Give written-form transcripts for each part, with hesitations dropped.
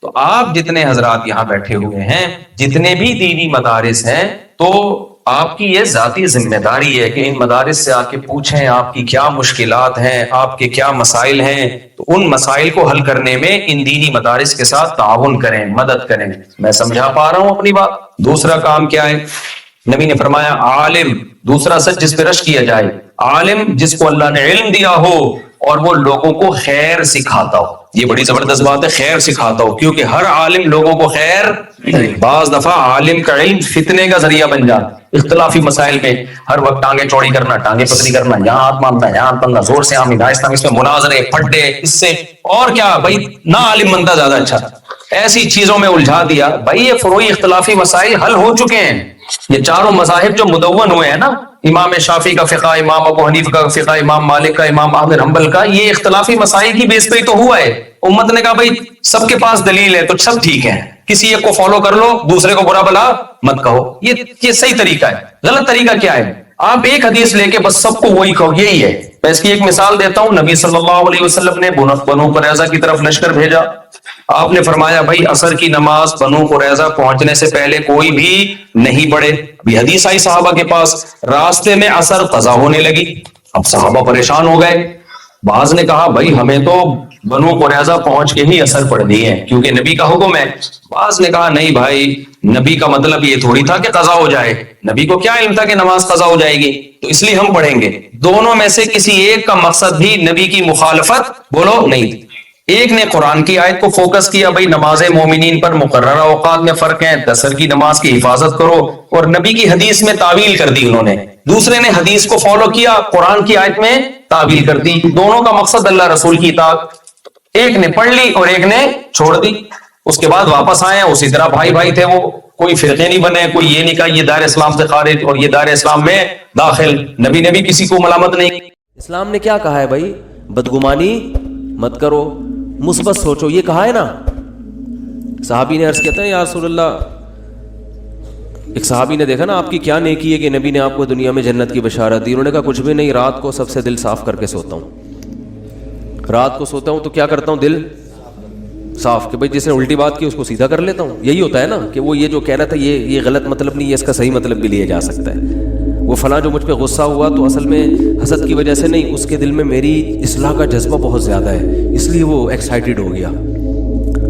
تو آپ جتنے حضرات یہاں بیٹھے ہوئے ہیں، جتنے بھی دینی مدارس ہیں، تو آپ کی یہ ذاتی ذمہ داری ہے کہ ان مدارس سے آ کے پوچھیں آپ کی کیا مشکلات ہیں، آپ کے کیا مسائل ہیں، تو ان مسائل کو حل کرنے میں ان دینی مدارس کے ساتھ تعاون کریں، مدد کریں۔ میں سمجھا پا رہا ہوں اپنی بات؟ دوسرا کام کیا ہے؟ نبی نے فرمایا عالم، دوسرا سچ جس پہ رش کیا جائے، عالم جس کو اللہ نے علم دیا ہو اور وہ لوگوں کو خیر سکھاتا ہو۔ یہ بڑی زبردست بات ہے، خیر سکھاتا ہو، کیونکہ ہر عالم لوگوں کو خیر، بعض دفعہ عالم کا علم فتنے کا ذریعہ بن جاتا، اختلافی مسائل میں ہر وقت ٹانگیں چوڑی کرنا، ٹانگیں پتلی کرنا، یہاں ہاتھ ماننا، یہاں ہاتھ ماننا، زور سے آمین آہستہ، اس میں مناظرے پھڈے، اس سے اور کیا بھائی، نہ عالم بندہ زیادہ اچھا، ایسی چیزوں میں الجھا دیا۔ بھائی یہ فروعی اختلافی مسائل حل ہو چکے ہیں، یہ چاروں مذاہب جو مدون ہوئے ہیں نا، امام شافعی کا فقہ، امام ابو حنیفہ کا فقہ، امام مالک کا، امام احمد حنبل کا، یہ اختلافی مسائل کی بیس پہ ہی تو ہوا ہے۔ امت نے کہا بھائی سب کے پاس دلیل ہے تو سب ٹھیک ہے، کسی ایک کو فالو کر لو، دوسرے کو برا بلا مت کہو۔ یہ صحیح طریقہ ہے۔ غلط طریقہ کیا ہے؟ آپ ایک حدیث لے کے بس سب کو وہی کہو، یہی ہے۔ میں اس کی ایک مثال دیتا ہوں۔ نبی صلی اللہ علیہ وسلم نے بنو قریظہ کی طرف لشکر بھیجا، آپ نے فرمایا بھائی عصر کی نماز بنو قریظہ پہنچنے سے پہلے کوئی بھی نہیں پڑھے۔ ابھی حدیث آئی صحابہ کے پاس، راستے میں عصر قضا ہونے لگی، اب صحابہ پریشان ہو گئے۔ بعض نے کہا بھائی ہمیں تو بنو قریظہ پہنچ کے ہی عصر پڑھنی ہے کیونکہ نبی کا حکم ہے۔ بعض نے کہا نہیں بھائی، نبی کا مطلب یہ تھوڑی تھا کہ قضا ہو جائے، نبی کو کیا علم تھا کہ نماز قضا ہو جائے گی، تو اس لیے ہم پڑھیں گے۔ دونوں میں سے کسی ایک کا مقصد بھی نبی کی مخالفت بولو نہیں تھی۔ ایک نے قرآن کی آیت کو فوکس کیا، بھائی نماز مومنین پر مقررہ اوقات میں فرق ہے، عصر کی نماز کی حفاظت کرو، اور نبی کی حدیث میں تعویل کر دی انہوں نے۔ دوسرے نے حدیث کو فالو کیا، قرآن کی آیت میں تعویل کر دی۔ دونوں کا مقصد اللہ رسول کی اطاعت، ایک نے پڑھ لی اور ایک نے چھوڑ دی۔ اس کے بعد واپس آئے، اسی طرح بھائی بھائی تھے وہ، کوئی فرقے نہیں بنے، کوئی یہ نہیں کہا یہ دائرہ اسلام سے خارج اور یہ دائرہ اسلام میں داخل۔ نبی نے بھی کسی کو ملامت نہیں۔ اسلام نے کیا کہا ہے بھائی؟ بدگمانی مت کرو، مثبت سوچو، یہ کہا ہے نا۔ صحابی نے عرض کیا تھا یا رسول اللہ، ایک صحابی نے دیکھا نا آپ کی کیا نیکی ہے کہ نبی نے آپ کو دنیا میں جنت کی بشارت دی۔ انہوں نے کہا کچھ بھی نہیں، رات کو سب سے دل صاف کر کے سوتا ہوں، رات کو سوتا ہوں تو کیا کرتا ہوں، دل صاف، کہ بھائی جس نے الٹی بات کی اس کو سیدھا کر لیتا ہوں۔ یہی ہوتا ہے نا کہ وہ یہ جو کہنا تھا یہ غلط مطلب نہیں ہے، اس کا صحیح مطلب بھی لیا جا سکتا ہے۔ وہ فلاں جو مجھ پہ غصہ ہوا تو اصل میں حسد کی وجہ سے نہیں، اس کے دل میں میری اصلاح کا جذبہ بہت زیادہ ہے، اس لیے وہ ایکسائٹیڈ ہو گیا۔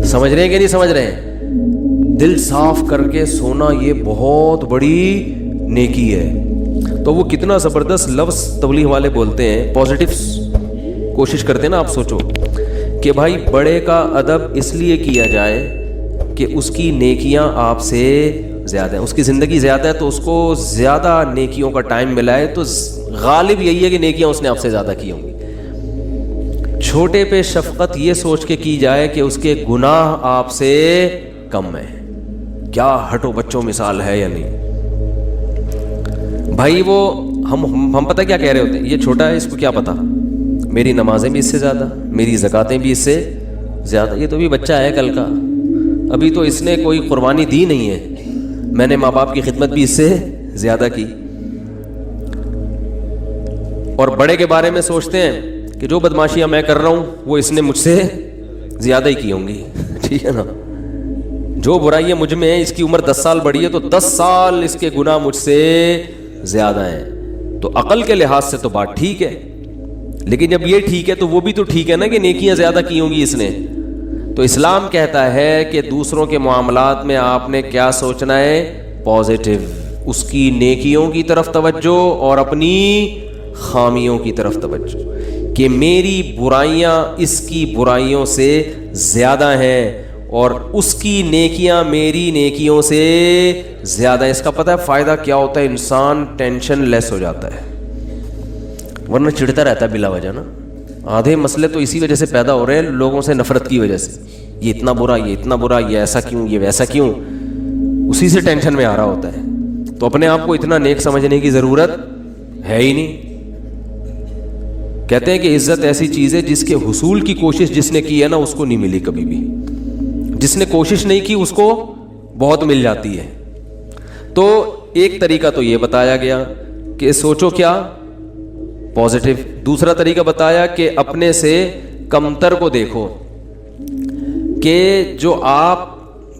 سمجھ رہے ہیں کہ نہیں سمجھ رہے ہیں؟ دل صاف کر کے سونا یہ بہت بڑی نیکی ہے۔ تو وہ کتنا زبردست لفظ تبلیغ والے بولتے ہیں، پازیٹیو کوشش کرتے ہیں نا۔ آپ سوچو کہ بھائی بڑے کا ادب اس لیے کیا جائے کہ اس کی نیکیاں آپ سے زیادہ ہیں، اس کی زندگی زیادہ ہے تو اس کو زیادہ نیکیوں کا ٹائم ملا ہے، تو غالب یہی ہے کہ نیکیاں اس نے آپ سے زیادہ کی ہوں گی۔ چھوٹے پہ شفقت یہ سوچ کے کی جائے کہ اس کے گناہ آپ سے کم ہیں۔ کیا ہٹو بچوں مثال ہے یا نہیں بھائی؟ وہ ہم پتہ کیا کہہ رہے ہوتے ہیں، یہ چھوٹا ہے اس کو کیا پتا، میری نمازیں بھی اس سے زیادہ، میری زکاتیں بھی اس سے زیادہ، یہ تو بھی بچہ ہے کل کا، ابھی تو اس نے کوئی قربانی دی نہیں ہے، میں نے ماں باپ کی خدمت بھی اس سے زیادہ کی۔ اور بڑے کے بارے میں سوچتے ہیں کہ جو بدماشیاں میں کر رہا ہوں وہ اس نے مجھ سے زیادہ ہی کی ہوں گی، ٹھیک ہے نا، جو برائیاں مجھ میں ہیں، اس کی عمر 10 سال بڑی ہے تو 10 سال اس کے گناہ مجھ سے زیادہ ہیں، تو عقل کے لحاظ سے تو بات ٹھیک ہے، لیکن جب یہ ٹھیک ہے تو وہ بھی تو ٹھیک ہے نا کہ نیکیاں زیادہ کی ہوں گی اس نے۔ تو اسلام کہتا ہے کہ دوسروں کے معاملات میں آپ نے کیا سوچنا ہے، پازیٹیو، اس کی نیکیوں کی طرف توجہ اور اپنی خامیوں کی طرف توجہ، کہ میری برائیاں اس کی برائیوں سے زیادہ ہیں اور اس کی نیکیاں میری نیکیوں سے زیادہ۔ اس کا پتہ ہے فائدہ کیا ہوتا ہے؟ انسان ٹینشن لیس ہو جاتا ہے، ورنہ چڑھتا رہتا ہے بلا وجہ نا۔ آدھے مسئلے تو اسی وجہ سے پیدا ہو رہے ہیں، لوگوں سے نفرت کی وجہ سے، یہ اتنا برا، یہ اتنا برا، یہ ایسا کیوں، یہ ویسا کیوں، اسی سے ٹینشن میں آ رہا ہوتا ہے۔ تو اپنے آپ کو اتنا نیک سمجھنے کی ضرورت ہے ہی نہیں۔ کہتے ہیں کہ عزت ایسی چیز ہے جس کے حصول کی کوشش جس نے کی ہے نا اس کو نہیں ملی کبھی بھی، جس نے کوشش نہیں کی اس کو بہت مل جاتی ہے۔ تو ایک طریقہ تو یہ بتایا گیا کہ سوچو کیا، پازیٹیو۔ دوسرا طریقہ بتایا کہ اپنے سے کمتر کو دیکھو کہ جو آپ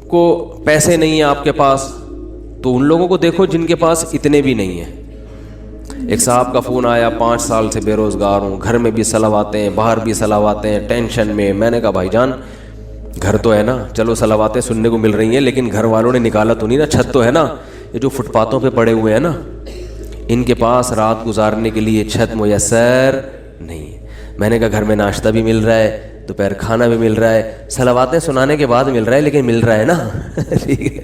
کو پیسے نہیں ہیں آپ کے پاس, تو ان لوگوں کو دیکھو جن کے پاس اتنے بھی نہیں ہیں. ایک صاحب کا فون آیا, 5 سال سے بے روزگار ہوں, گھر میں بھی صلواتیں ہیں, باہر بھی صلواتیں ہیں, ٹینشن میں. میں نے کہا بھائی جان گھر تو ہے نا, چلو صلواتیں سننے کو مل رہی ہیں, لیکن گھر والوں نے نکالا تو نہیں نا, چھت تو ہے نا. یہ جو فٹ پاتھوں پہ پڑے ہوئے ہیں نا, ان کے پاس رات گزارنے کے لیے چھت میسر نہیں ہے. میں نے کہا گھر میں ناشتہ بھی مل رہا ہے, دوپہر کھانا بھی مل رہا ہے, صلواتیں سنانے کے بعد مل رہا ہے, لیکن مل رہا ہے نا. ٹھیک ہے,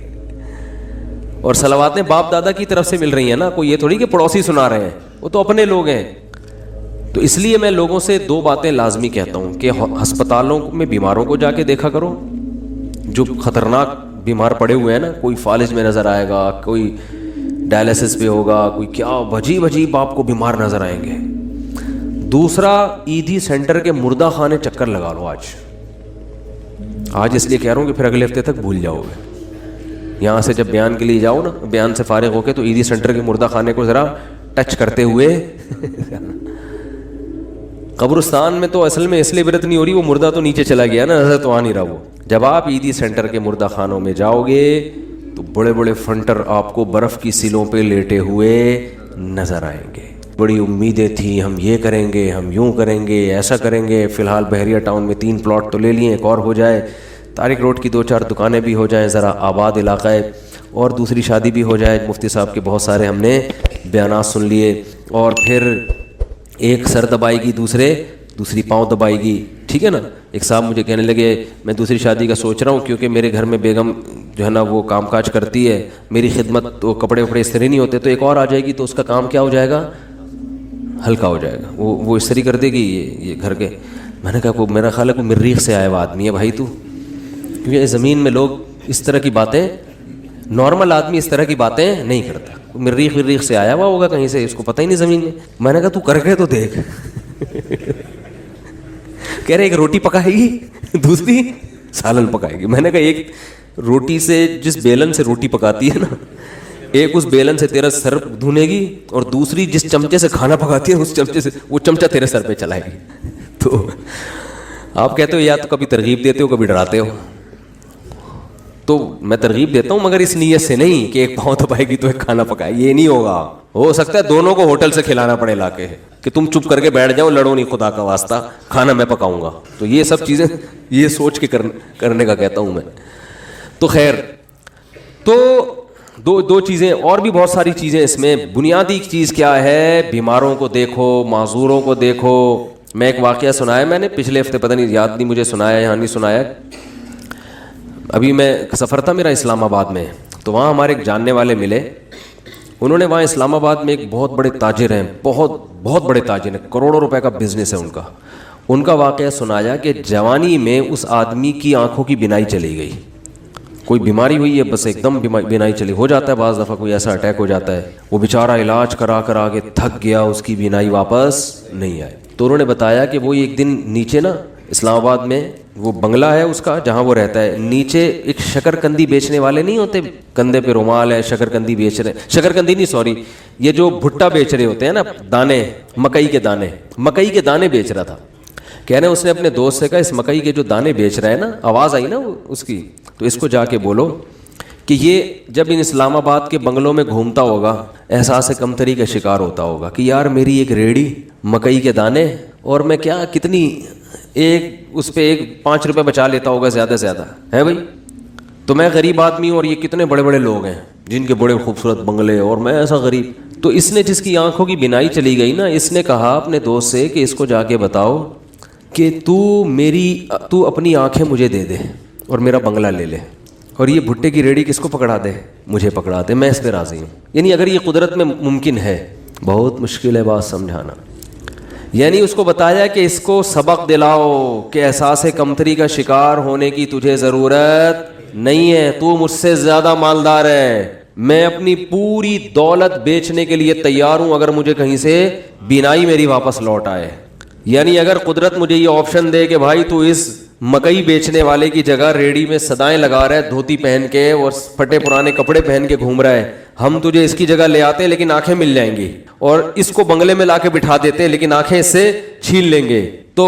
اور صلواتیں باپ دادا کی طرف سے مل رہی ہیں نا, کوئی یہ تھوڑی کہ پڑوسی سنا رہے ہیں, وہ تو اپنے لوگ ہیں. تو اس لیے میں لوگوں سے 2 باتیں لازمی کہتا ہوں کہ ہسپتالوں میں بیماروں کو جا کے دیکھا کرو, جو خطرناک بیمار پڑے ہوئے ہیں نا, کوئی فالج میں نظر آئے گا, کوئی ڈائلسس پہ ہوگا, کوئی کیا عجیب عجیب آپ کو بیمار نظر آئیں گے. دوسرا, عیدی سینٹر کے مردہ خانے چکر لگا لو آج اس لیے کہہ رہا ہوں کہ پھر اگلے ہفتے تک بھول جاؤ گے. یہاں سے جب بیان کے لیے جاؤ نا, بیان سے فارغ ہو کے, تو عیدی سینٹر کے مردہ خانے کو ذرا ٹچ کرتے ہوئے. قبرستان میں تو اصل میں اس لیے عبرت نہیں ہو رہی, وہ مردہ تو نیچے چلا گیا نا, نظر تو آ نہیں رہا وہ. جب آپ عیدی سینٹر کے مردہ خانوں میں جاؤ گے تو بڑے بڑے فنٹر آپ کو برف کی سیلوں پہ لیٹے ہوئے نظر آئیں گے. بڑی امیدیں تھیں, ہم یہ کریں گے, ہم یوں کریں گے, ایسا کریں گے. فی الحال بحریہ ٹاؤن میں 3 پلاٹ تو لے لیے, ایک اور ہو جائے, طارق روڈ کی 2-4 دکانیں بھی ہو جائیں, ذرا آباد علاقہ ہے, اور دوسری شادی بھی ہو جائے. مفتی صاحب کے بہت سارے ہم نے بیانات سن لیے, اور پھر ایک سر دبائے گی, دوسری پاؤں دبائے گی. ٹھیک ہے نا. ایک صاحب مجھے کہنے لگے میں دوسری شادی کا سوچ رہا ہوں, کیونکہ میرے گھر میں بیگم جو ہے نا وہ کام کاج کرتی ہے, میری خدمت, تو کپڑے وپڑے استری نہیں ہوتے, تو ایک اور آ جائے گی تو اس کا کام کیا ہو جائے گا, ہلکا ہو جائے گا. وہ استری کر دے گی یہ گھر کے. میں نے کہا میرا خیال ہے کوئی مریخ سے آیا ہوا آدمی ہے بھائی تو, کیونکہ زمین میں لوگ اس طرح کی باتیں, نارمل آدمی اس طرح کی باتیں نہیں کرتا. مریخ سے آیا ہوا ہوگا کہیں سے, اس کو پتہ ہی نہیں زمین میں. میں نے کہا تو کر کے تو دیکھ. کہہ رہے ایک روٹی پکائے گی, دوسری سالن پکائے گی. میں نے کہا ایک روٹی سے, جس بیلن سے روٹی پکاتی ہے نا, ایک اس بیلن سے تیرا سر دھونے گی, اور دوسری جس چمچے سے کھانا پکاتی ہے اس چمچے سے وہ چمچہ تیرے سر پہ چلائے گی. تو آپ کہتے ہو یا تو کبھی ترغیب دیتے ہو کبھی ڈراتے ہو. تو میں ترغیب دیتا ہوں, مگر اس نیت سے نہیں کہ ایک پاؤں دبائے گی تو ایک کھانا پکائے, یہ نہیں ہوگا. ہو سکتا ہے دونوں کو ہوٹل سے کھلانا پڑے لا کے, کہ تم چپ کر کے بیٹھ جاؤ, لڑو نہیں, خدا کا واسطہ کھانا میں پکاؤں گا. تو یہ سب چیزیں یہ سوچ کے کرنے کا کہتا ہوں میں. تو خیر, تو دو چیزیں, اور بھی بہت ساری چیزیں اس میں. بنیادی چیز کیا ہے, بیماروں کو دیکھو, معذوروں کو دیکھو. میں ایک واقعہ سنایا میں نے پچھلے ہفتے, پتہ نہیں یاد نہیں مجھے سنایا یا نہیں سنایا. ابھی میں سفر تھا میرا اسلام آباد میں, تو وہاں ہمارے ایک جاننے والے ملے. انہوں نے وہاں اسلام آباد میں ایک بہت بڑے تاجر ہیں, بہت بڑے تاجر ہیں, کروڑوں روپے کا بزنس ہے ان کا واقعہ سنایا کہ جوانی میں اس آدمی کی آنکھوں کی بینائی چلی گئی. کوئی بیماری ہوئی ہے, بس ایک دم بینائی چلی. ہو جاتا ہے بعض دفعہ کوئی ایسا اٹیک ہو جاتا ہے, وہ بیچارہ علاج کرا کے تھک گیا, اس کی بینائی واپس نہیں آئی. تو انہوں نے بتایا کہ وہ ایک دن نیچے نا اسلام آباد میں وہ بنگلہ ہے اس کا جہاں وہ رہتا ہے, نیچے ایک شکر کندی بیچنے والے نہیں ہوتے, کندھے پہ رومال ہے, شکر کندی بیچ رہے, شکر کندی نہیں سوری, یہ جو بھٹا بیچ رہے ہوتے ہیں نا, دانے, مکئی کے دانے بیچ رہا تھا. کہہ رہے ہیں اس نے اپنے دوست سے کہا اس مکئی کے جو دانے بیچ رہا ہے نا, آواز آئی نا اس کی, تو اس کو جا کے بولو کہ یہ جب ان اسلام آباد کے بنگلوں میں گھومتا ہوگا احساس کمتری کا شکار ہوتا ہوگا کہ یار میری ایک ریڑھی, مکئی کے دانے, اور میں کیا کتنی ایک اس پہ 5 روپے بچا لیتا ہوگا زیادہ سے زیادہ ہے بھائی. تو میں غریب آدمی ہوں, اور یہ کتنے بڑے بڑے لوگ ہیں جن کے بڑے خوبصورت بنگلے, اور میں ایسا غریب. تو اس نے, جس کی آنکھوں کی بینائی چلی گئی نا, اس نے کہا اپنے دوست سے کہ اس کو جا کے بتاؤ کہ تو اپنی آنکھیں مجھے دے دے اور میرا بنگلہ لے لے, اور یہ بھٹے کی ریڑھی کس کو پکڑا دے, مجھے پکڑا دے, میں اس پہ راضی ہوں. یعنی اگر یہ قدرت میں ممکن ہے, بہت مشکل ہے بات سمجھانا. یعنی اس کو بتایا کہ اس کو سبق دلاؤ کہ احساس کمتری کا شکار ہونے کی تجھے ضرورت نہیں ہے, تو مجھ سے زیادہ مالدار ہے, میں اپنی پوری دولت بیچنے کے لیے تیار ہوں اگر مجھے کہیں سے بینائی میری واپس لوٹ آئے. یعنی اگر قدرت مجھے یہ آپشن دے کہ بھائی تو اس مکئی بیچنے والے کی جگہ ریڑھی میں صدائیں لگا رہا ہے, دھوتی پہن کے اور پھٹے پرانے کپڑے پہن کے گھوم رہا ہے, ہم تجھے اس کی جگہ لے آتے لیکن آنکھیں مل جائیں گی, اور اس کو بنگلے میں لا کے بٹھا دیتے لیکن آنکھیں اس سے چھین لیں گے, تو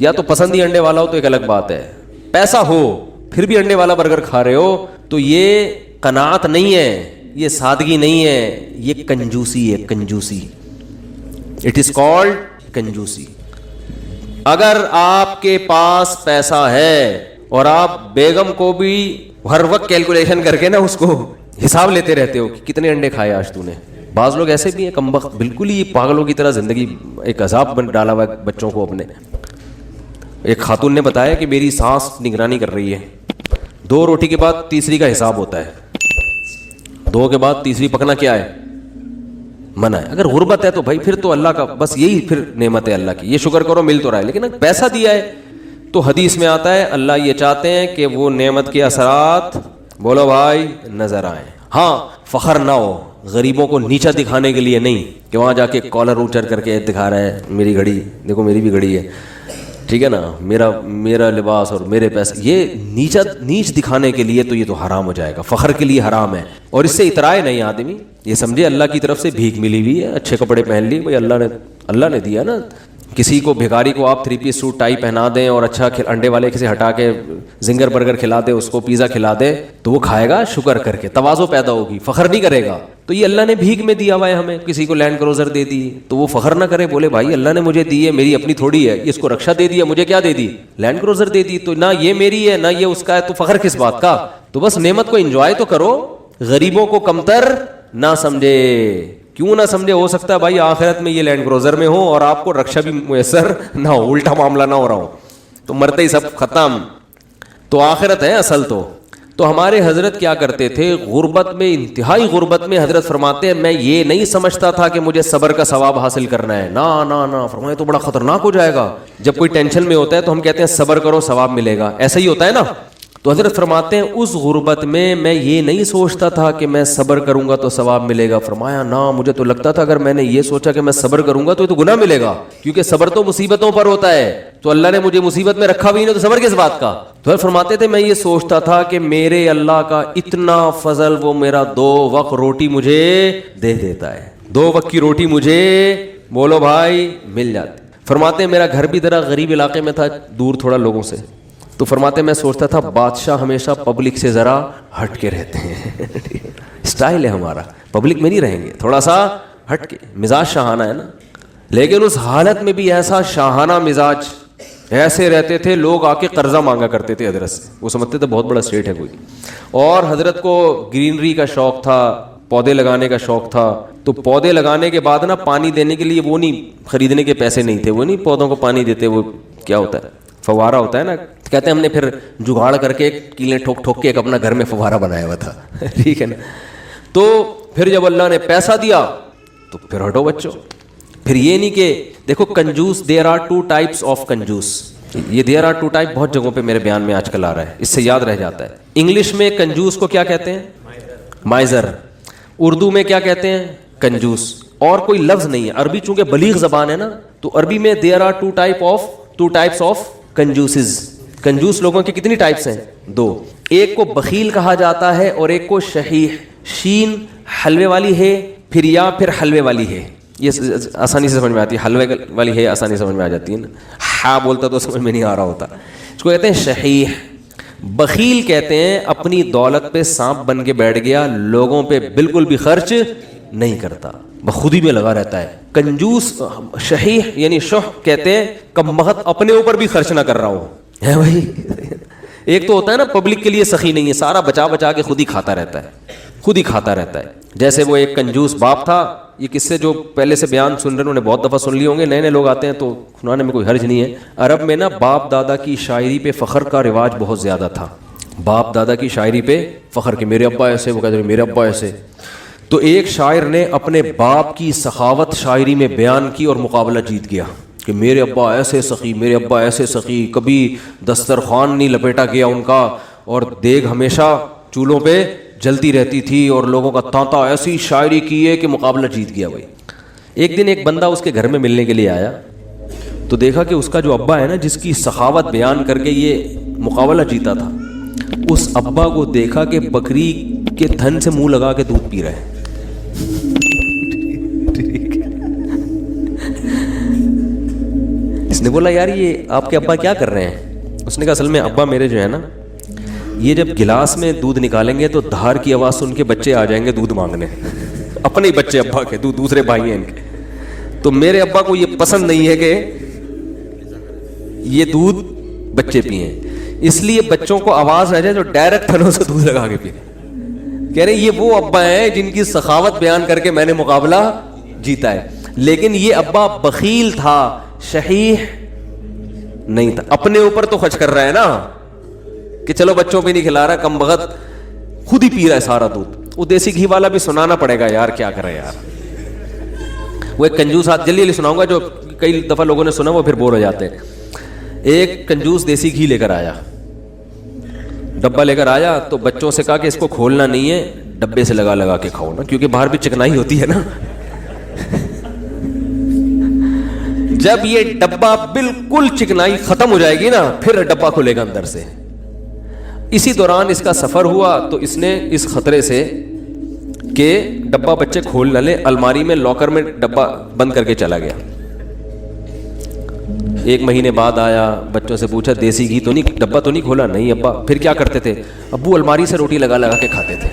یا تو پسند ہی انڈے والا ہو تو ایک الگ بات ہے, پیسہ ہو پھر بھی انڈے والا برگر کھا رہے ہو تو یہ قناعت نہیں ہے, یہ سادگی نہیں ہے, یہ کنجوسی ہے, کنجوسی. It is called کنجوسی. اگر آپ کے پاس پیسہ ہے اور آپ بیگم کو بھی ہر وقت کیلکولیشن کر کے نا اس کو حساب لیتے رہتے ہو کہ کتنے انڈے کھائے آج تو نے. بعض لوگ ایسے بھی ہیں کمبخت, بالکل ہی پاگلوں کی طرح زندگی ایک عذاب ڈالا ہوا ہے بچوں کو اپنے. ایک خاتون نے بتایا کہ میری سانس نگرانی کر رہی ہے, 2 روٹی کے بعد تیسری کا حساب ہوتا ہے, 2 کے بعد تیسری پکنا کیا ہے, منع ہے. اگر غربت ہے تو بھائی پھر تو اللہ کا بس یہی پھر نعمت ہے اللہ کی, یہ شکر کرو مل تو رہا ہے. لیکن اگر پیسہ دیا ہے تو حدیث میں آتا ہے اللہ یہ چاہتے ہیں کہ وہ نعمت کے اثرات بولو بھائی نظر آئیں. ہاں فخر نہ ہو, غریبوں کو نیچا دکھانے کے لیے نہیں کہ وہاں جا کے کالر اونچر کر کے دکھا رہا ہے میری گھڑی دیکھو میری بھی گھڑی ہے, ٹھیک ہے نا, میرا لباس اور میرے پیسے, یہ نیچ دکھانے کے لیے تو یہ تو حرام ہو جائے گا, فخر کے لیے حرام ہے. اور اس سے اترائے نہیں آدمی, یہ سمجھے اللہ کی طرف سے بھیک ملی ہوئی ہے, اچھے کپڑے پہن لیے بھائی اللہ نے دیا نا. کسی کو بھیکاری کو آپ 3 پیس سوٹ ٹائی پہنا دیں اور اچھا انڈے والے کسی ہٹا کے زنگر برگر کھلا دے, اس کو پیزا کھلا دے تو وہ کھائے گا شکر کر کے, تواضع پیدا ہوگی, فخر نہیں کرے گا. تو یہ اللہ نے بھیک میں دیا ہوا ہے ہمیں, کسی کو لینڈ کروزر دے دی تو وہ فخر نہ کرے, بولے بھائی اللہ نے مجھے دی ہے, میری اپنی تھوڑی ہے, اس کو رکشا دے دیا, مجھے کیا دے دی, لینڈ کروزر دے دی, تو نہ یہ میری ہے نہ یہ اس کا ہے, تو فخر کس بات کا. تو بس نعمت کو انجوائے تو کرو, غریبوں کو کمتر نہ سمجھے. کیوں نہ سمجھے, ہو سکتا ہے بھائی آخرت میں یہ لینڈ کروزر میں ہو اور آپ کو رکشا بھی میسر نہ ہو, الٹا معاملہ نہ ہو رہا ہو, تو مرتے ہی سب ختم. تو آخرت ہے اصل. تو ہمارے حضرت کیا کرتے تھے, غربت میں, انتہائی غربت میں حضرت فرماتے ہیں میں یہ نہیں سمجھتا تھا کہ مجھے صبر کا ثواب حاصل کرنا ہے, نہ فرمایا تو بڑا خطرناک ہو جائے گا. جب کوئی ٹینشن میں ہوتا ہے تو ہم کہتے ہیں صبر کرو ثواب ملے گا, ایسا ہی ہوتا ہے نا. تو حضرت فرماتے ہیں اس غربت میں یہ نہیں سوچتا تھا کہ میں صبر کروں گا تو ثواب ملے گا. فرمایا نہ, مجھے تو لگتا تھا اگر میں نے یہ سوچا کہ میں صبر کروں گا تو یہ تو گناہ ملے گا, کیونکہ صبر تو مصیبتوں پر ہوتا ہے, تو اللہ نے مجھے مصیبت میں رکھا بھی نہیں تو صبر کس بات کا. تو حضرت فرماتے تھے میں یہ سوچتا تھا کہ میرے اللہ کا اتنا فضل, وہ میرا 2 وقت روٹی مجھے دے دیتا ہے, 2 وقت کی روٹی مجھے بولو بھائی مل جاتی. فرماتے ہیں میرا گھر بھی ذرا غریب علاقے میں تھا, دور تھوڑا لوگوں سے, تو فرماتے میں سوچتا تھا بادشاہ ہمیشہ پبلک سے ذرا ہٹ کے رہتے ہیں, اسٹائل ہے ہمارا, پبلک میں نہیں رہیں گے, تھوڑا سا ہٹ کے, مزاج شاہانہ ہے نا. لیکن اس حالت میں بھی ایسا شاہانہ مزاج, ایسے رہتے تھے لوگ آ کے قرضہ مانگا کرتے تھے حضرت سے, وہ سمجھتے تھے بہت بڑا سٹیٹ ہے کوئی. اور حضرت کو گرینری کا شوق تھا, پودے لگانے کا شوق تھا, تو پودے لگانے کے بعد نا پانی دینے کے لیے وہ نہیں, خریدنے کے پیسے نہیں تھے, وہ نہیں پودوں کو پانی دیتے, وہ کیا ہوتا ہے فوارہ ہوتا ہے نا, کہتے ہیں ہم نے پھر جگاڑ کر کے کیلیں ٹھوک کے ایک اپنا گھر میں فوارہ بنایا ہوا تھا, ٹھیک ہے نا. تو پھر جب اللہ نے پیسہ دیا تو پھر ہٹو بچوں. پھر یہ نہیں کہ دیکھو کنجوس, دیر آر 2 ٹائپس آف کنجوس, یہ دیر آر 2 ٹائپ بہت جگہوں پہ میرے بیان میں آج کل آ رہا ہے, اس سے یاد رہ جاتا ہے. انگلش میں کنجوس کو کیا کہتے ہیں, مائزر. اردو میں کیا کہتے ہیں, کنجوس. اور کوئی لفظ نہیں ہے, عربی چونکہ بلیغ زبان ہے نا, تو عربی میں دیر آر 2 ٹائپس آف کنجوسز. کنجوس لوگوں کی کتنی ٹائپس ہیں, 2. ایک کو بخیل کہا جاتا ہے اور ایک کو شحیح, شین حلوے والی ہے پھر حلوے والی ہے, یہ آسانی سے سمجھ میں آتی ہے, حلوے والی ہے آسانی سے سمجھ میں آ جاتی ہے نا, ہاں بولتا تو سمجھ میں نہیں آ رہا ہوتا. اس کو کہتے ہیں شحیح. بخیل کہتے ہیں اپنی دولت پہ سانپ بن کے بیٹھ گیا, لوگوں پہ بالکل بھی خرچ نہیں کرتا, بخودی میں لگا رہتا ہے. کنجوس شحیح یعنی شح کہتے ہیں کم بخت, اپنے اوپر بھی خرچ نہ کر رہا ہو, ہے بھائی. ایک تو ہوتا ہے نا پبلک کے لیے سخی نہیں ہے, سارا بچا کے خود ہی کھاتا رہتا ہے. جیسے وہ ایک کنجوس باپ تھا, یہ قصے سے جو پہلے سے بیان سن رہے ہیں انہوں نے بہت دفعہ سن لیے ہوں گے, نئے لوگ آتے ہیں تو سنانے میں کوئی حرج نہیں ہے. عرب میں نا باپ دادا کی شاعری پہ فخر کا رواج بہت زیادہ تھا, باپ دادا کی شاعری پہ فخر کہ میرے ابا ایسے, وہ کہتے ہیں میرے ابا ایسے. تو ایک شاعر نے اپنے باپ کی سخاوت شاعری میں بیان کی اور مقابلہ جیت گیا کہ میرے ابا ایسے سخی, کبھی دسترخوان نہیں لپیٹا گیا ان کا, اور دیگ ہمیشہ چولہوں پہ جلتی رہتی تھی, اور لوگوں کا تانتا ایسی شاعری کی ہے کہ مقابلہ جیت گیا بھائی. ایک دن ایک بندہ اس کے گھر میں ملنے کے لیے آیا, تو دیکھا کہ اس کا جو ابا ہے نا, جس کی سخاوت بیان کر کے یہ مقابلہ جیتا تھا, اس ابا کو دیکھا کہ بکری کے تھن سے منہ لگا کے دودھ پی رہے ہیں. اس نے بولا یار یہ آپ کے ابا کیا کر رہے ہیں؟ اس نے کہا اصل میں ابا میرے جو ہے نا یہ جب گلاس میں دودھ نکالیں گے تو دھار کی آواز سن کے بچے آ جائیں گے دودھ مانگنے، اپنے ہی بچے ابا کے، دوسرے بھائی ہیں ان کے، تو میرے ابا کو یہ پسند نہیں ہے کہ یہ دودھ بچے پئیں، اس لیے بچوں کو آواز آ جائے تو ڈائریکٹ تھنوں سے دودھ لگا کے پئیں۔ کہہ رہے یہ وہ ابا ہیں جن کی سخاوت بیان کر کے میں نے مقابلہ جیتا ہے، لیکن یہ ابا بخیل تھا، شحیح نہیں تھا، اپنے اوپر تو خرچ کر رہا ہے نا کہ چلو بچوں پہ نہیں کھلا رہا، کم بخت خود ہی پی رہا ہے سارا دودھ۔ وہ دیسی گھی والا بھی سنانا پڑے گا یار، کیا کرے یار، وہ ایک کنجوس ہاتھ جلدی جلدی سناؤں گا جو کئی دفعہ لوگوں نے سنا وہ پھر بور ہو جاتے ہیں۔ ایک کنجوس دیسی گھی لے کر آیا، ڈبہ لے کر آیا تو بچوں سے کہا کہ اس کو کھولنا نہیں ہے، ڈبے سے لگا لگا کے کھاؤ نا، کیونکہ باہر بھی چکنائی ہوتی ہے نا۔ جب یہ ڈبہ بالکل چکنائی ختم ہو جائے گی نا پھر ڈبہ کھلے گا اندر سے۔ اسی دوران اس کا سفر ہوا تو اس نے اس خطرے سے کہ ڈبہ بچے کھول نہ لے، الماری میں لاکر میں ڈبہ بند کر کے چلا گیا۔ ایک مہینے بعد آیا، بچوں سے پوچھا دیسی گھی تو نہیں، ڈبہ تو نہیں کھولا؟ نہیں ابا۔ پھر کیا کرتے تھے؟ ابو الماری سے روٹی لگا لگا کے کھاتے تھے۔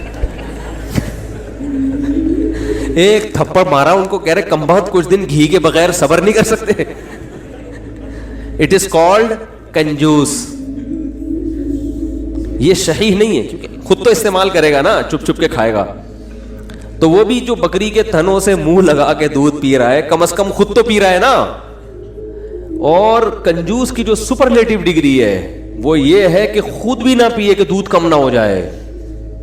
ایک تھپڑ مارا ان کو، کہہ رہے کم بہت کچھ دن گھی کے بغیر صبر نہیں کر سکتے۔ اٹ از کالڈ کنجوس۔ یہ شحیح نہیں ہے کیونکہ خود تو استعمال کرے گا نا، چپ چپ کے کھائے گا، تو وہ بھی جو بکری کے تھنوں سے منہ لگا کے دودھ پی رہا ہے کم از کم خود تو پی رہا ہے نا۔ اور کنجوس کی جو سپرلیٹو ڈگری ہے وہ یہ ہے کہ خود بھی نہ پیے کہ دودھ کم نہ ہو جائے،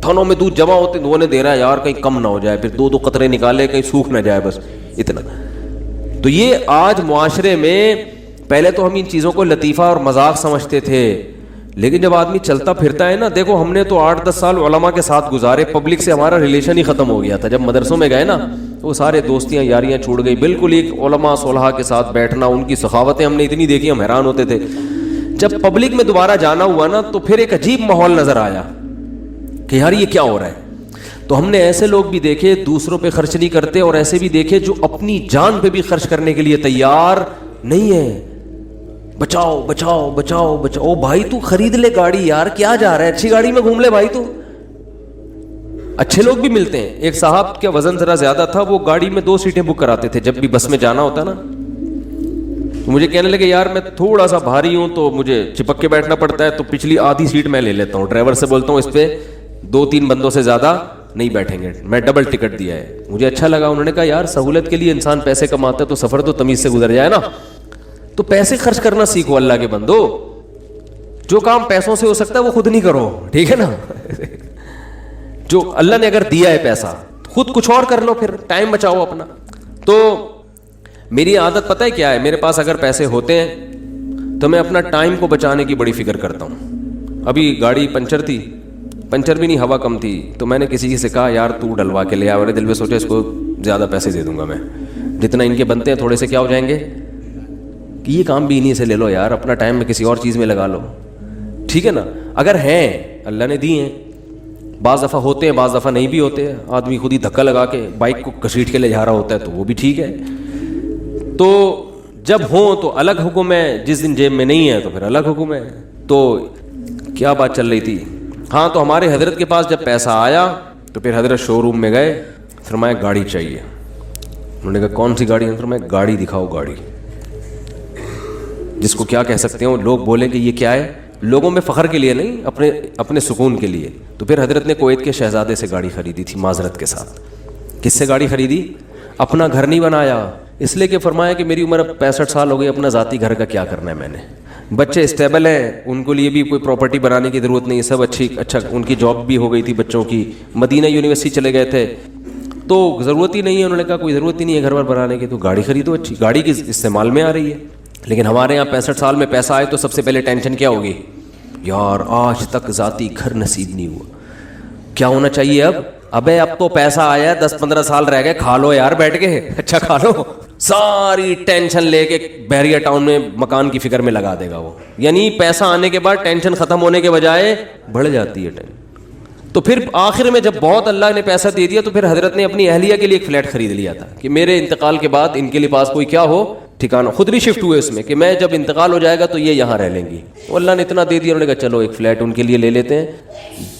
تھنوں میں دودھ جمع ہوتے وہ نے دے رہا ہے یار کہیں کم نہ ہو جائے، پھر دو قطرے نکالے کہیں سوکھ نہ جائے، بس اتنا۔ تو یہ آج معاشرے میں، پہلے تو ہم ان چیزوں کو لطیفہ اور مذاق سمجھتے تھے، لیکن جب آدمی چلتا پھرتا ہے نا، دیکھو ہم نے تو 8-10 سال علماء کے ساتھ گزارے، پبلک سے ہمارا ریلیشن ہی ختم ہو گیا تھا۔ جب مدرسوں میں گئے نا وہ سارے دوستیاں یاریاں چھوڑ گئی، بالکل ایک علماء صلحاء کے ساتھ بیٹھنا، ان کی سخاوتیں ہم نے اتنی دیکھی ہم حیران ہوتے تھے۔ جب پبلک میں دوبارہ جانا ہوا نا تو پھر ایک عجیب ماحول نظر آیا کہ یار یہ کیا ہو رہا ہے۔ تو ہم نے ایسے لوگ بھی دیکھے دوسروں پہ خرچ نہیں کرتے، اور ایسے بھی دیکھے جو اپنی جان پہ بھی خرچ کرنے کے لیے تیار نہیں ہے۔ بچاؤ بچاؤ بچاؤ بچاؤ، بھائی تو خرید لے گاڑی یار، کیا جا رہا ہے، اچھی گاڑی میں گھوم لے بھائی تو۔ اچھے لوگ بھی ملتے ہیں۔ ایک صاحب کا وزن ذرا زیادہ تھا، وہ گاڑی میں 2 سیٹیں بک کراتے تھے جب بھی بس میں جانا ہوتا نا، تو مجھے کہنے لگے یار میں تھوڑا سا بھاری ہوں تو مجھے چپک کے بیٹھنا پڑتا ہے، تو پچھلی آدھی سیٹ میں لے لیتا ہوں، ڈرائیور سے بولتا ہوں اس پہ 2-3 بندوں سے زیادہ نہیں بیٹھیں گے، میں ڈبل ٹکٹ دیا ہے۔ مجھے اچھا لگا، انہوں نے کہا یار سہولت کے لیے انسان پیسے کماتا ہے تو سفر تو تمیز سے گزر جائے نا، تو پیسے خرچ کرنا سیکھو اللہ کے بندو، جو کام پیسوں سے ہو سکتا ہے وہ خود نہیں کرو، ٹھیک ہے نا۔ جو اللہ نے اگر دیا ہے پیسہ خود کچھ اور کر لو، پھر ٹائم بچاؤ اپنا۔ تو میری عادت پتہ ہے کیا ہے، میرے پاس اگر پیسے ہوتے ہیں تو میں اپنا ٹائم کو بچانے کی بڑی فکر کرتا ہوں۔ ابھی گاڑی پنچر تھی، پنچر بھی نہیں ہوا کم تھی، تو میں نے کسی سے کہا یار تو ڈلوا کے لے آ، میرے دل میں سوچا اس کو زیادہ پیسے دے دوں گا میں، جتنا ان کے بنتے ہیں تھوڑے سے کیا ہو جائیں گے کہ یہ کام بھی انہیں سے لے لو یار، اپنا ٹائم میں کسی اور چیز میں لگا لو، ٹھیک ہے نا۔ اگر ہیں اللہ نے دی ہیں، بعض دفعہ ہوتے ہیں بعض دفعہ نہیں بھی ہوتے ہیں، آدمی خود ہی دھکا لگا کے بائک کو گھسیٹ کے لے جا رہا ہوتا ہے تو وہ بھی ٹھیک ہے۔ تو جب ہوں تو الگ حکم ہے، جس دن جیب میں نہیں ہے تو پھر الگ حکم ہے۔ تو کیا بات چل رہی تھی؟ ہاں، تو ہمارے حضرت کے پاس جب پیسہ آیا تو پھر حضرت شو روم میں گئے، فرمایا گاڑی چاہیے۔ انہوں نے کہا کون سی گاڑی؟ فرمایا گاڑی دکھاؤ، گاڑی جس کو کیا کہہ سکتے ہیں، لوگ بولیں کہ یہ کیا ہے، لوگوں میں فخر کے لیے نہیں، اپنے سکون کے لیے۔ تو پھر حضرت نے کویت کے شہزادے سے گاڑی خریدی تھی معذرت کے ساتھ۔ کس سے گاڑی خریدی؟ اپنا گھر نہیں بنایا، اس لیے کہ فرمایا کہ میری عمر اب 65 سال ہو گئی، اپنا ذاتی گھر کا کیا کرنا ہے میں نے، بچے اسٹیبل ہیں، ان کے لیے بھی کوئی پراپرٹی بنانے کی ضرورت نہیں، سب اچھا ان کی جاب بھی ہو گئی تھی بچوں کی، مدینہ یونیورسٹی چلے گئے تھے، تو ضرورت ہی نہیں ہے۔ انہوں نے کہا کوئی ضرورت ہی نہیں ہے گھر بار بنانے کی، تو گاڑی خریدو اچھی، گاڑی کی استعمال میں آ رہی ہے۔ لیکن ہمارے یہاں 65 سال میں پیسہ آئے تو سب سے پہلے ٹینشن کیا ہوگی؟ یار آج تک ذاتی گھر نصیب نہیں ہوا، کیا ہونا چاہیے اب؟ ابے اب تو پیسہ آیا، 10-15 سال رہ گئے، کھا لو یار بیٹھ کے، اچھا کھا لو۔ ساری ٹینشن لے کے بحریہ ٹاؤن میں مکان کی فکر میں لگا دے گا وہ، یعنی پیسہ آنے کے بعد ٹینشن ختم ہونے کے بجائے بڑھ جاتی ہے ٹینشن۔ تو پھر آخر میں جب بہت اللہ نے پیسہ دے دیا تو پھر حضرت نے اپنی اہلیہ کے لیے ایک فلیٹ خرید لیا تھا کہ میرے انتقال کے بعد ان کے لیے پاس کوئی کیا ہو، ٹھکانہ خود بھی شفٹ ہوئے اس میں کہ میں جب انتقال ہو جائے گا تو یہ یہاں رہ لیں گی. اللہ نے اتنا دے دیا, انہوں نے کہا چلو ایک فلیٹ ان کے لیے لے لیتے ہیں,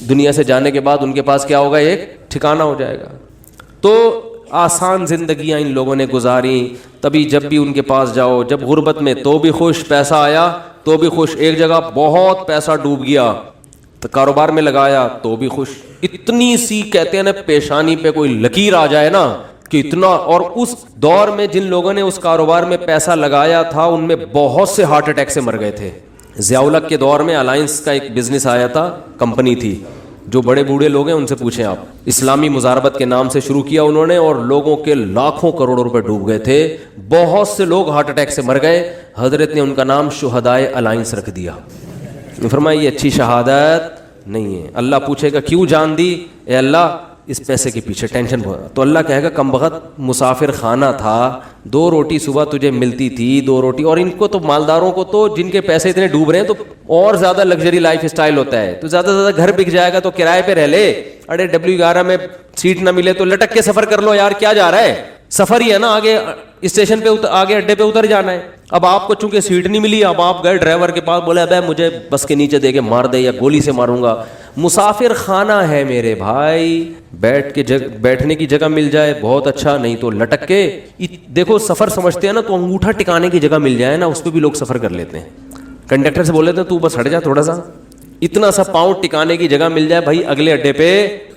دنیا سے جانے کے بعد ان کے پاس کیا ہوگا, ایک ٹھکانہ ہو جائے گا. تو آسان زندگیاں ان لوگوں نے گزاری. تبھی جب بھی ان کے پاس جاؤ, جب غربت میں تو بھی خوش, پیسہ آیا تو بھی خوش, ایک جگہ بہت پیسہ ڈوب گیا تو کاروبار میں لگایا تو بھی خوش. اتنی سی کہتے ہیں نا پیشانی پہ کوئی لکیر آ جائے نا کہ اتنا. اور اس دور میں جن لوگوں نے اس کاروبار میں پیسہ لگایا تھا ان میں بہت سے ہارٹ اٹیک سے مر گئے تھے. ضیاء الحق کے دور میں الائنس کا ایک بزنس آیا تھا, کمپنی تھی, جو بڑے بوڑھے لوگ ہیں ان سے پوچھیں آپ, اسلامی مزاربت کے نام سے شروع کیا انہوں نے اور لوگوں کے لاکھوں کروڑوں روپے ڈوب گئے تھے. بہت سے لوگ ہارٹ اٹیک سے مر گئے. حضرت نے ان کا نام شہدائے الائنس رکھ دیا. فرمایا یہ اچھی شہادت نہیں ہے. اللہ پوچھے گا کیوں جان دی؟ اے اللہ اس پیسے کے پیچھے ٹینشن بہت. تو اللہ کہے گا کم بخت مسافر خانہ تھا, 2 روٹی صبح تجھے ملتی تھی, 2 روٹی. اور ان کو تو مالداروں کو تو جن کے پیسے اتنے ڈوب رہے ہیں تو اور زیادہ لگژری لائف اسٹائل ہوتا ہے, تو زیادہ سے زیادہ گھر بک جائے گا تو کرائے پہ رہ لے. اڑے W11 میں سیٹ نہ ملے تو لٹک کے سفر کر لو یار, کیا جا رہا ہے, سفر ہی ہے نا, آگے اسٹیشن پہ آگے اڈے پہ اتر جانا ہے. اب آپ کو چونکہ سیٹ نہیں ملی, اب آپ گئے ڈرائیور کے پاس, بولے ابے مجھے بس کے نیچے دے کے مار دے یا گولی سے ماروں گا. مسافر خانہ ہے میرے بھائی, بیٹھنے کی جگہ مل جائے بہت اچھا, نہیں تو لٹک کے. دیکھو سفر سمجھتے ہیں نا تو انگوٹھا ٹکانے کی جگہ مل جائے نا اس پہ بھی لوگ سفر کر لیتے ہیں. کنڈکٹر سے بول لیتے ہیں تو بس ہٹ جا تھوڑا سا, اتنا سا پاؤں ٹکانے کی جگہ مل جائے بھائی, اگلے اڈے پہ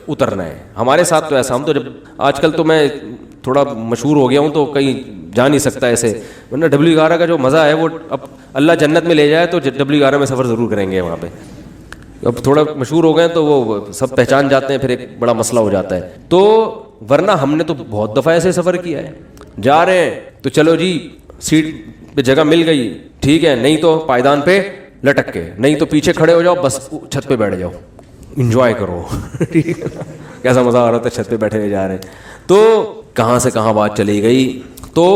اترنا ہے. ہمارے ساتھ تو ایسا, ہم تو جب آج کل تو میں تھوڑا مشہور ہو گیا ہوں تو کہیں جا نہیں سکتا ایسے, ورنہ W11 کا جو مزہ ہے وہ اب اللہ جنت میں لے جائے تو W11 میں سفر ضرور کریں گے وہاں پہ. اب تھوڑا مشہور ہو گئے تو وہ سب پہچان جاتے ہیں, پھر ایک بڑا مسئلہ ہو جاتا ہے. تو ورنہ ہم نے تو بہت دفعہ ایسے سفر کیا ہے, جا رہے ہیں تو چلو جی سیٹ پہ جگہ مل گئی ٹھیک ہے, نہیں تو پائیدان پہ لٹک کے, نہیں تو پیچھے کھڑے ہو جاؤ, بس چھت پہ بیٹھ جاؤ, انجوائے کرو. ٹھیک ہے, کیسا مزہ آ رہا تھا, چھت پہ بیٹھے ہوئے جا رہے ہیں. تو کہاں سے کہاں بات چلی گئی. تو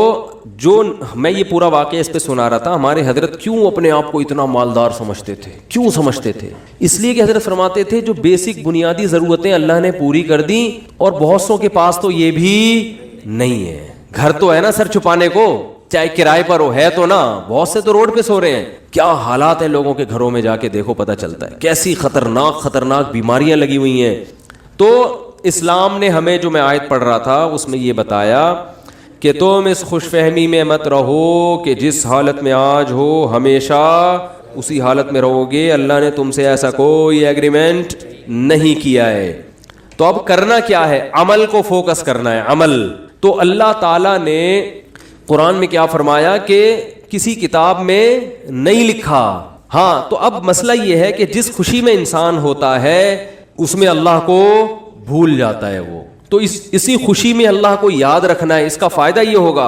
جو میں یہ پورا واقعہ اس پہ سنا رہا تھا, ہمارے حضرت کیوں اپنے آپ کو اتنا مالدار سمجھتے تھے, کیوں سمجھتے تھے؟ اس لیے کہ حضرت فرماتے تھے جو بیسک بنیادی ضرورتیں اللہ نے پوری کر دی, اور بہت سوں کے پاس تو یہ بھی نہیں ہے. گھر تو ہے نا سر چھپانے کو, چاہے کرائے پر ہو, ہے تو نا, بہت سے تو روڈ پہ سو رہے ہیں. کیا حالات ہیں لوگوں کے گھروں میں, جا کے دیکھو پتہ چلتا ہے کیسی خطرناک بیماریاں لگی ہوئی ہیں. تو اسلام نے ہمیں, جو میں آیت پڑھ رہا تھا اس میں یہ بتایا کہ تم اس خوش فہمی میں مت رہو کہ جس حالت میں آج ہو ہمیشہ اسی حالت میں رہو گے. اللہ نے تم سے ایسا کوئی ایگریمنٹ نہیں کیا ہے. تو اب کرنا کیا ہے, عمل کو فوکس کرنا ہے, عمل. تو اللہ تعالیٰ نے قرآن میں کیا فرمایا کہ کسی کتاب میں نہیں لکھا. ہاں, تو اب مسئلہ یہ ہے کہ جس خوشی میں انسان ہوتا ہے اس میں اللہ کو بھول جاتا ہے وہ. تو اسی خوشی میں اللہ کو یاد رکھنا ہے. اس کا فائدہ یہ ہوگا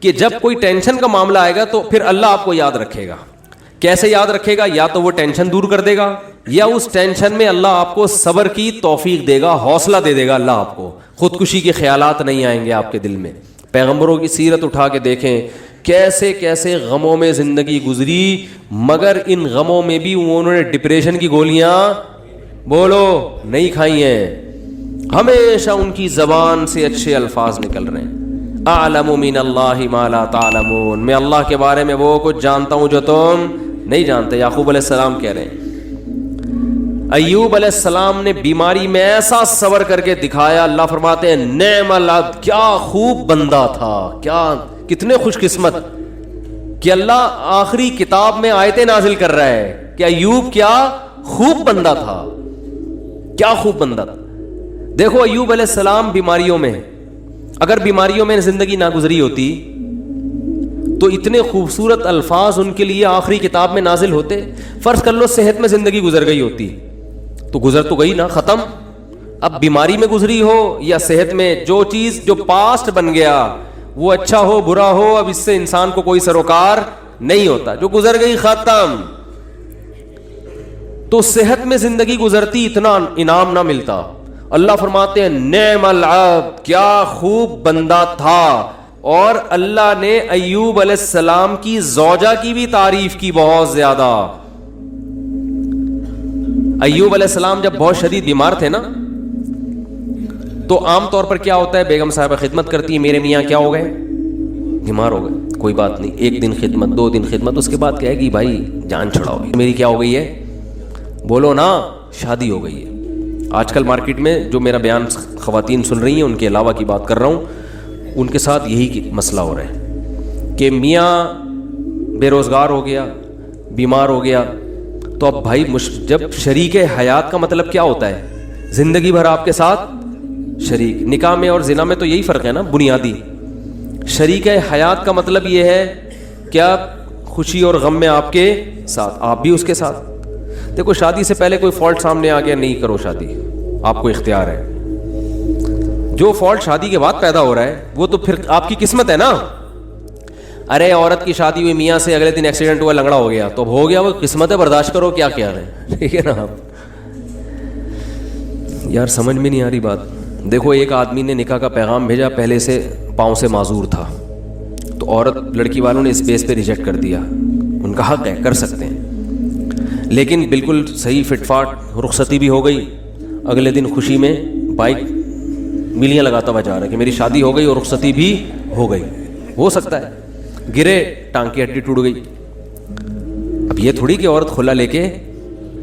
کہ جب کوئی ٹینشن کا معاملہ آئے گا تو پھر اللہ آپ کو یاد رکھے گا. کیسے یاد رکھے گا؟ یا تو وہ ٹینشن دور کر دے گا, یا اس ٹینشن میں اللہ آپ کو صبر کی توفیق دے گا, حوصلہ دے دے گا اللہ آپ کو. خودکشی کے خیالات نہیں آئیں گے آپ کے دل میں. پیغمبروں کی سیرت اٹھا کے دیکھیں, کیسے کیسے غموں میں زندگی گزری, مگر ان غموں میں بھی انہوں نے ڈپریشن کی گولیاں بولو نہیں کھائی ہیں. ہمیشہ ان کی زبان سے اچھے الفاظ نکل رہے ہیں. اعلم من اللہ ما لا تعلمون, میں اللہ کے بارے میں وہ کچھ جانتا ہوں جو تم نہیں جانتے. یعقوب علیہ السلام کہہ رہے ہیں. ایوب علیہ السلام نے بیماری میں ایسا صبر کر کے دکھایا. اللہ فرماتے ہیں نعم العبد, کیا خوب بندہ تھا, کیا کتنے خوش قسمت کہ اللہ آخری کتاب میں آیتیں نازل کر رہا ہے کہ ایوب کیا خوب بندہ تھا, کیا خوب بندہ تھا. دیکھو ایوب علیہ السلام بیماریوں میں, اگر بیماریوں میں زندگی نہ گزری ہوتی تو اتنے خوبصورت الفاظ ان کے لیے آخری کتاب میں نازل ہوتے. فرض کر لو صحت میں زندگی گزر گئی ہوتی تو گزر تو گئی نا, ختم. اب بیماری میں گزری ہو یا صحت میں, جو چیز جو پاسٹ بن گیا وہ اچھا ہو برا ہو, اب اس سے انسان کو کوئی سروکار نہیں ہوتا. جو گزر گئی ختم. تو صحت میں زندگی گزرتی اتنا انعام نہ ملتا. اللہ فرماتے ہیں نعم العبد, کیا خوب بندہ تھا. اور اللہ نے ایوب علیہ السلام کی زوجہ کی بھی تعریف کی بہت زیادہ. ایوب علیہ السلام جب بہت شدید بیمار تھے نا, تو عام طور پر کیا ہوتا ہے, بیگم صاحبہ خدمت کرتی ہے, میرے میاں کیا ہو گئے, بیمار ہو گئے. کوئی بات نہیں, 1 دن خدمت, 2 دن خدمت, اس کے بعد کہے گی بھائی جان چھڑاؤ, میری کیا ہو گئی ہے, بولو نا, شادی ہو گئی ہے. آج کل مارکیٹ میں جو میرا بیان خواتین سن رہی ہیں ان کے علاوہ کی بات کر رہا ہوں, ان کے ساتھ یہی مسئلہ ہو رہا ہے کہ میاں بے روزگار ہو گیا, بیمار ہو گیا, تو اب بھائی جب شریک حیات کا مطلب کیا ہوتا ہے, زندگی بھر آپ کے ساتھ شریک. نکاح میں اور زنا میں تو یہی فرق ہے نا بنیادی. شریک حیات کا مطلب یہ ہے کیا, خوشی اور غم میں آپ کے ساتھ, آپ بھی اس کے ساتھ. دیکھو شادی سے پہلے کوئی فالٹ سامنے آ گیا, نہیں کرو شادی, آپ کو اختیار ہے. جو فالٹ شادی کے بعد پیدا ہو رہا ہے وہ تو پھر آپ کی قسمت ہے نا. ارے عورت کی شادی ہوئی میاں سے, اگلے دن ایکسیڈنٹ ہوا, لنگڑا ہو گیا, تو ہو گیا, وہ قسمت ہے, برداشت کرو, کیا کیا ہے, ٹھیک ہے نا. آپ یار سمجھ میں نہیں آ رہی بات. دیکھو ایک آدمی نے نکاح کا پیغام بھیجا, پہلے سے پاؤں سے معذور تھا, تو عورت لڑکی والوں نے اس بیس پہ ریجیکٹ کر دیا. ان کا حق ہے, کر سکتے ہیں, لیکن بالکل صحیح فٹ فاٹ رخصتی بھی ہو گئی. اگلے دن خوشی میں بائک ملیاں لگاتا ہوا جا رہا ہے کہ میری شادی ہو گئی اور رخصتی بھی ہو گئی. ہو سکتا ہے گرے, ٹانگ کی ہڈی ٹوٹ گئی. اب یہ تھوڑی کہ عورت کھلا لے کے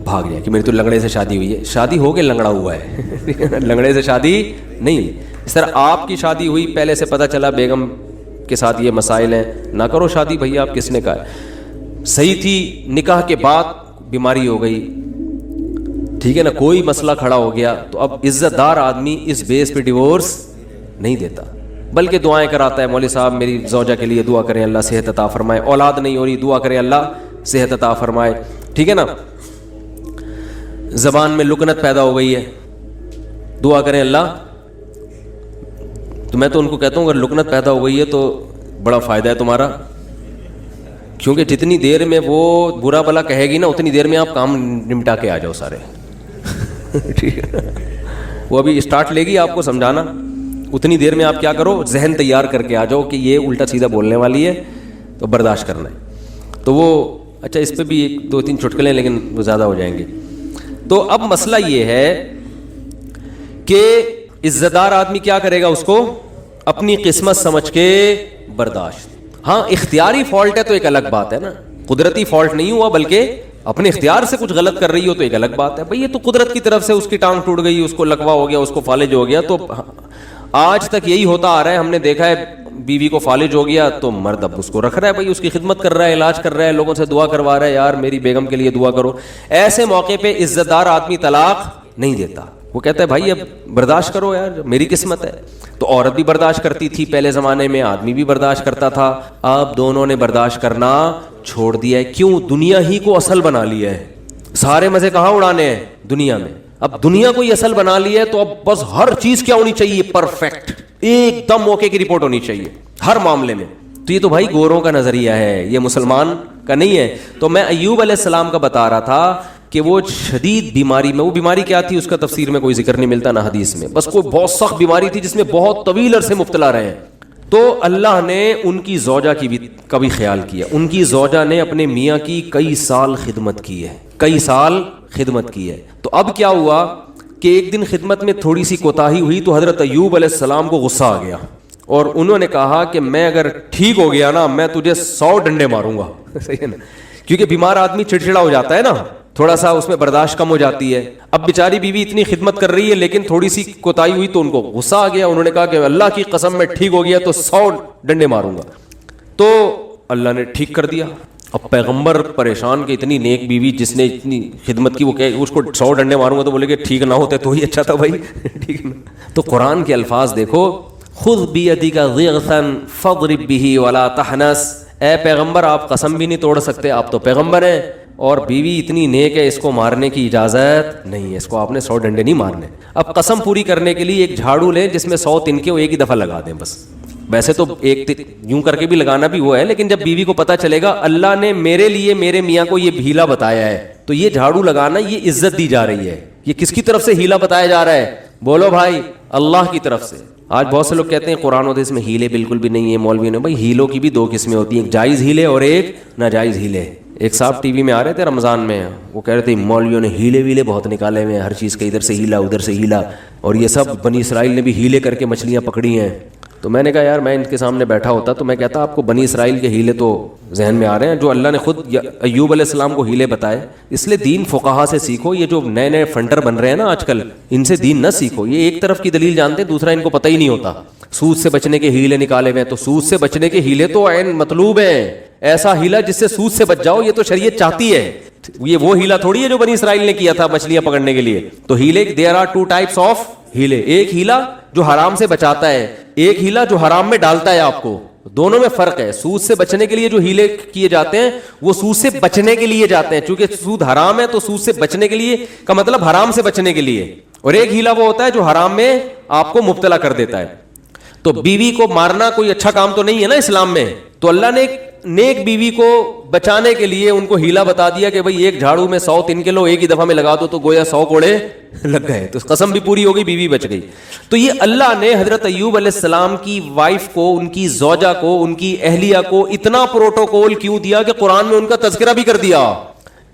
بھاگ جائے کہ میری تو لنگڑے سے شادی ہوئی ہے. شادی ہو کے لنگڑا ہوا ہے, لنگڑے سے شادی نہیں. اس طرح آپ کی شادی ہوئی, پہلے سے پتہ چلا بیگم کے ساتھ یہ مسائل ہیں, نہ کرو شادی بھائی. آپ کس نے کہا صحیح تھی, نکاح کے بعد بیماری ہو گئی, ٹھیک ہے نا, کوئی مسئلہ کھڑا ہو گیا, تو اب عزت دار آدمی اس بیس پہ ڈیورس نہیں دیتا, بلکہ دعائیں کراتا ہے. مولوی صاحب میری زوجہ کے لیے دعا کریں, اللہ صحت عطا فرمائے. اولاد نہیں ہو رہی, دعا کریں اللہ صحت عطا فرمائے, ٹھیک ہے نا. زبان میں لکنت پیدا ہو گئی ہے, دعا کریں اللہ. تو میں تو ان کو کہتا ہوں اگر لکنت پیدا ہو گئی ہے تو بڑا فائدہ ہے تمہارا, کیونکہ جتنی دیر میں وہ برا بلا کہے گی نا, اتنی دیر میں آپ کام نمٹا کے آ جاؤ سارے, ٹھیک ہے. وہ ابھی اسٹارٹ لے گی آپ کو سمجھانا, اتنی دیر میں آپ کیا کرو, ذہن تیار کر کے آ جاؤ کہ یہ الٹا سیدھا بولنے والی ہے, تو برداشت کرنا ہے. تو وہ اچھا اس پہ بھی 1-2-3 چٹکلیں, لیکن وہ زیادہ ہو جائیں گے. تو اب مسئلہ یہ ہے کہ عزت دار آدمی کیا کرے گا, اس کو اپنی قسمت سمجھ کے برداشت. ہاں اختیاری فالٹ ہے تو ایک الگ بات ہے نا, قدرتی فالٹ نہیں ہوا بلکہ اپنے اختیار سے کچھ غلط کر رہی ہو تو ایک الگ بات ہے. بھئی یہ تو قدرت کی طرف سے, اس کی ٹانگ ٹوٹ گئی, اس کو لکوا ہو گیا, اس کو فالج ہو گیا. تو آج تک یہی ہوتا آ رہا ہے, ہم نے دیکھا ہے بیوی کو فالج ہو گیا تو مرد اب اس کو رکھ رہا ہے, بھائی اس کی خدمت کر رہا ہے, علاج کر رہا ہے, لوگوں سے دعا کروا رہا ہے, یار میری بیگم کے لیے دعا کرو. ایسے موقع پہ عزت دار آدمی طلاق نہیں دیتا, وہ کہتا ہے بھائی اب برداشت کرو یار, میری قسمت ہے. تو عورت بھی برداشت کرتی تھی پہلے زمانے میں, آدمی بھی برداشت کرتا تھا. اب دونوں نے برداشت کرنا چھوڑ دیا ہے. کیوں؟ دنیا ہی کو اصل بنا لیا ہے. سارے مزے کہاں اڑانے ہیں؟ دنیا میں. اب دنیا کو یہ اصل بنا لی ہے تو اب بس ہر چیز کیا ہونی چاہیے؟ پرفیکٹ, ایک دم موقع کی رپورٹ ہونی چاہیے ہر معاملے میں. تو یہ تو بھائی گوروں کا نظریہ ہے, یہ مسلمان کا نہیں ہے. تو میں ایوب علیہ السلام کا بتا رہا تھا کہ وہ شدید بیماری میں, وہ بیماری کیا تھی اس کا تفسیر میں کوئی ذکر نہیں ملتا نہ حدیث میں, بس کوئی بہت سخت بیماری تھی جس میں بہت طویل عرصے مبتلا رہے ہیں. تو اللہ نے ان کی زوجہ کا بھی خیال کیا. ان کی زوجہ نے اپنے میاں کی کئی سال خدمت کی ہے, کئی سال خدمت کی ہے. تو اب کیا ہوا کہ ایک دن خدمت میں تھوڑی سی کوتاہی ہوئی تو حضرت ایوب علیہ السلام کو غصہ آ گیا, اور انہوں نے کہا کہ میں اگر ٹھیک ہو گیا نا میں تجھے 100 ڈنڈے ماروں گا. صحیح ہے نا, کیونکہ بیمار آدمی چڑچڑا ہو جاتا ہے نا, تھوڑا سا اس میں برداشت کم ہو جاتی ہے. اب بیچاری بیوی اتنی خدمت کر رہی ہے لیکن تھوڑی سی کوتاہی ہوئی تو ان کو غصہ آ گیا. انہوں نے کہا کہ اللہ کی قسم میں ٹھیک ہو گیا تو 100 ڈنڈے ماروں گا. تو اللہ نے ٹھیک کر دیا. اب پیغمبر پریشان کہ اتنی نیک بیوی جس نے اتنی خدمت کی, وہ کہ اس کو 100 ڈنڈے ماروں گا, تو بولے کہ ٹھیک نہ ہوتے تو ہی اچھا تھا بھائی, ٹھیک ہے نا. تو قرآن کے الفاظ دیکھو, خذ بیدک ضغثا فاضرب به ولا تحنس. اے پیغمبر آپ قسم بھی نہیں توڑ سکتے, آپ تو پیغمبر ہیں, اور بیوی اتنی نیک ہے اس کو مارنے کی اجازت نہیں ہے, اس کو آپ نے 100 ڈنڈے نہیں مارنے. اب قسم پوری کرنے کے لیے ایک جھاڑو لیں جس میں 100 تنکے وہ ایک ہی دفعہ لگا دیں بس. ویسے تو ایک یوں کر کے بھی لگانا بھی وہ ہے, لیکن جب بیوی کو پتہ چلے گا اللہ نے میرے لیے میرے میاں کو یہ ہیلا بتایا ہے, تو یہ جھاڑو لگانا یہ عزت دی جا رہی ہے. یہ کس کی طرف سے ہیلا بتایا جا رہا ہے؟ بولو بھائی, اللہ کی طرف سے. آج بہت سے لوگ کہتے ہیں قرآن و حدیث میں ہیلے بالکل بھی نہیں ہے. مولوی نے, بھائی ہیلوں کی بھی 2 قسمیں ہوتی ہیں, ایک جائز ہیلے اور ایک ناجائز ہیلے. ایک صاحب ٹی وی میں آ رہے تھے رمضان میں, وہ کہہ رہے تھے مولویوں نے ہیلے ویلے بہت نکالے ہوئے ہیں, ہر چیز کا ادھر سے ہیلا ادھر سے ہیلا, اور یہ سب بنی اسرائیل نے بھی ہیلے کر کے مچھلیاں پکڑی ہیں. تو میں نے کہا یار میں ان کے سامنے بیٹھا ہوتا تو میں کہتا آپ کو بنی اسرائیل کے ہیلے تو ذہن میں آ رہے ہیں جو اللہ نے خود ایوب علیہ السلام کو ہیلے بتائے. اس لیے دین فقہا سے سیکھو. یہ جو نئے نئے فنڈر بن رہے ہیں نا آج کل, ان سے دین نہ سیکھو. یہ ایک طرف کی دلیل جانتے ہیں, دوسرا ان کو پتہ ہی نہیں ہوتا. سود سے بچنے کے ہیلے نکالے ہوئے ہیں, تو سود سے بچنے کے ہیلے تو عین مطلوب ہیں. ایسا ہیلا جس سے سود سے بچ جاؤ, یہ تو شریعت چاہتی ہے. یہ وہ ہیلا تھوڑی ہے جو بنی اسرائیل نے کیا تھا مچھلیاں پکڑنے کے لیے. تو ہیلے دیر آر 2 types آف ہیلے. ایک ہیلا جو حرام سے بچاتا ہے, ایک ہیلا جو حرام میں ڈالتا ہے آپ کو. دونوں میں فرق ہے. سود سے بچنے کے لیے جو ہیلے کیے جاتے ہیں وہ سود سے بچنے کے لیے جاتے ہیں, چونکہ سود حرام ہے تو سود سے بچنے کے لیے کا مطلب حرام سے بچنے کے لیے. اور ایک ہیلا وہ ہوتا ہے جو حرام میں آپ کو مبتلا کر دیتا ہے. تو بیوی کو مارنا کوئی اچھا کام تو نہیں ہے نا اسلام میں. تو اللہ نے ایک نیک بیوی کو بچانے کے لیے ان کو ہیلا بتا دیا کہ بھئی ایک جھاڑو میں 100 تنکے لو, ایک ہی دفعہ میں لگا دو تو گویا 100 کوڑے لگ گئے. تو قسم بھی پوری ہو گئی, بیوی بچ گئی. تو یہ اللہ نے حضرت ایوب علیہ السلام کی وائف کو, ان کی زوجہ کو, ان کی اہلیہ کو اتنا پروٹوکول کیوں دیا کہ قرآن میں ان کا تذکرہ بھی کر دیا.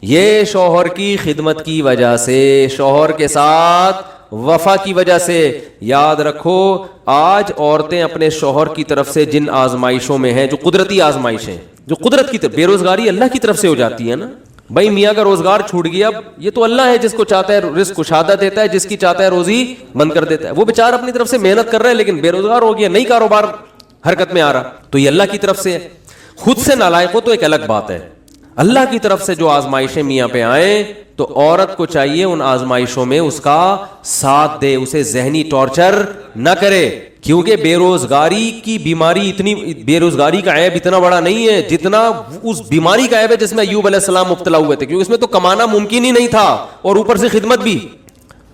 یہ شوہر کی خدمت کی وجہ سے, شوہر کے ساتھ وفا کی وجہ سے. یاد رکھو آج عورتیں اپنے شوہر کی طرف سے جن آزمائشوں میں ہیں, جو قدرتی آزمائشیں, جو قدرت کی طرف, بے روزگاری اللہ کی طرف سے ہو جاتی ہے نا بھائی. میاں کا روزگار چھوٹ گیا, یہ تو اللہ ہے جس کو چاہتا ہے رزق کشادہ دیتا ہے, جس کی چاہتا ہے روزی بند کر دیتا ہے. وہ بیچارہ اپنی طرف سے محنت کر رہا ہے لیکن بے روزگار ہو گیا, نہیں کاروبار حرکت میں آ رہا, تو یہ اللہ کی طرف سے ہے. خود سے نالائق ہو تو ایک الگ بات ہے. اللہ کی طرف سے جو آزمائشیں میاں پہ آئیں تو عورت کو چاہیے ان آزمائشوں میں اس کا ساتھ دے, اسے ذہنی ٹارچر نہ کرے. کیونکہ بے روزگاری کی بیماری اتنی, بے روزگاری کا عیب اتنا بڑا نہیں ہے جتنا اس بیماری کا عیب ہے جس میں ایوب علیہ السلام مبتلا ہوئے تھے. کیونکہ اس میں تو کمانا ممکن ہی نہیں تھا اور اوپر سے خدمت بھی.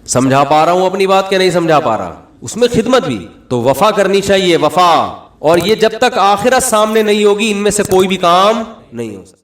سمجھا پا رہا ہوں اپنی بات کہ نہیں سمجھا پا رہا؟ اس میں خدمت بھی. تو وفا کرنی چاہیے, وفا. اور یہ جب تک آخرت سامنے نہیں ہوگی ان میں سے کوئی بھی کام نہیں ہو سکتا.